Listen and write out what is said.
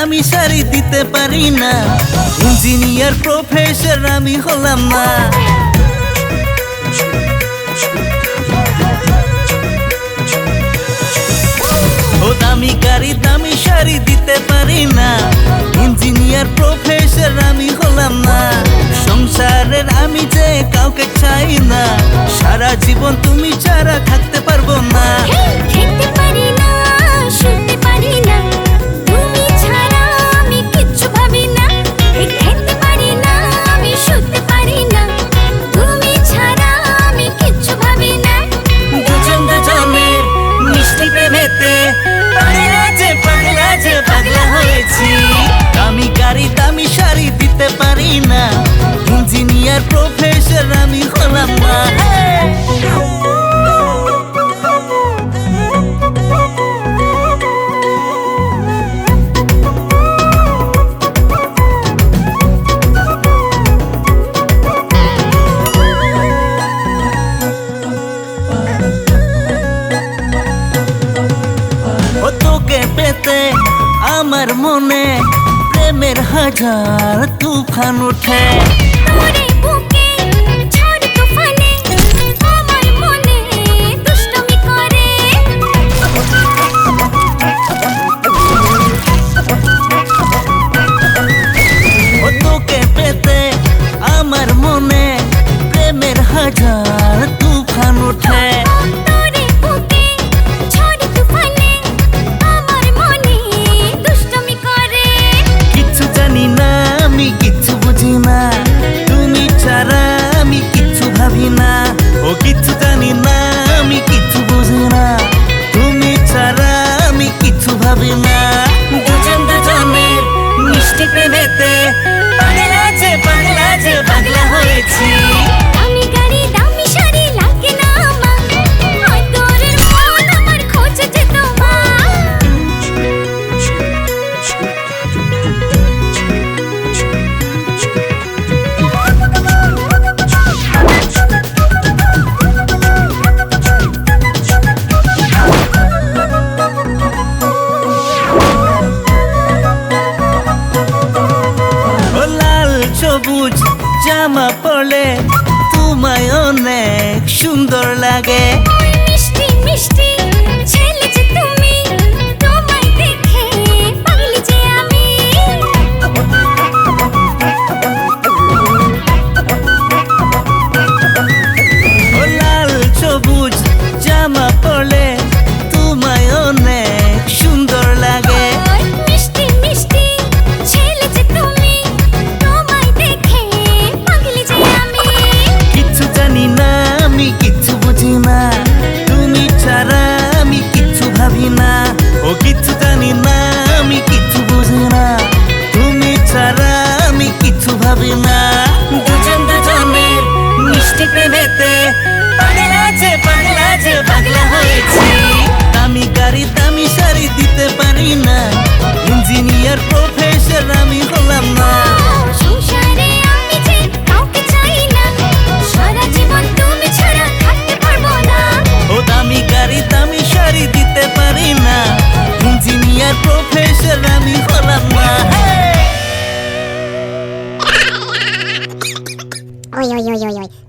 দামি শাড়ি দিতে পারি না, ইঞ্জিনিয়ার প্রফেসর আমি হলাম না। ও দামি গাড়ি দামি শাড়ি দিতে পারি না, ইঞ্জিনিয়ার প্রফেসর আমি হলাম না। সংসারের আমি যে কাউকে চাই না, সারা জীবন তুমি ছাড়া থাকতে পারবো না। খেতে পারি না, শুতে পারি না, তুমি ছাড়া আমি কিচ্ছু ভাবি না। খেতে পারি না, আমি শুতে পারি না, তুমি ছাড়া আমি কিচ্ছু ভাবি না। দুজন দুজনের মিষ্টি প্রেমেতে পাগলা যে পাগলা হয়েছি। দামি গাড়ি দামি শাড়ি দিতে পারি না, ইঞ্জিনিয়ার প্রফেসর আমি হলাম না। তোকে পেতে আমার মনে প্রেমের হাজার তুফান ওঠে। তোরে বুকে ঝড় তুফানে আমার মনে দুষ্টুমি করে। তোকে পেতে আমার মনে প্রেমের হাজার তুফান ওঠে। তোরে বুকে ঝড় তুফানে আমার মনে দুষ্টুমি করে। কিচ্ছু জানি না আমি কিচ্ছু বুঝি না, তুমি ছাড়া আমি কিচ্ছু ভাবি না। ও কিচ্ছু জানি না আমি কিচ্ছু বুঝি না, তুমি ছাড়া আমি কিচ্ছু ভাবি না। দুজন দুজনের মিষ্টি প্রেমেতে পাগলা যে পাগলা হয়েছি। দামি গাড়ি দামি শাড়ি লাগে না আমার, আদরের মন আমার খোঁজে তোমার। ও লাল সবুজ জামা পরলে তোমায় অনেক সুন্দর লাগে। ওই মিষ্টি মিষ্টি ছেলে যে তুমি, তোমায় দেখে পাগলি যে আমি। ও লাল সবুজ জামা পরলে তোমায় অনেক সুন্দর লাগে। ওই মিষ্টি মিষ্টি ছেলে যে তুমি, তোমায় দেখে পাগলি যে আমি। কিচ্ছু জানি না আমি কিচ্ছু বুঝি না, তুমি ছাড়া আমি কিচ্ছু ভাবি না। ও কিচ্ছু জানি না আমি কিচ্ছু বুঝি না, তুমি ছাড়া আমি কিচ্ছু ভাবি না। দুজন দুজনের মিষ্টি প্রেমেতে পাগলা যে পাগলা হয়েছি। দামি গাড়ি দামি শাড়ি দিতে পারি না, ইঞ্জিনিয়ার প্রফেসর আমি হলাম না। সংসারে আমি যে কাউকে চাই না, সারা জীবন তুমি ছাড়া থাকতে পারবো না। ও দামি গাড়ি দামি শাড়ি দিতে পারি না, ইঞ্জিনিয়ার প্রফেসর আমি হলাম না। Oi, oi, oi, oi, oi.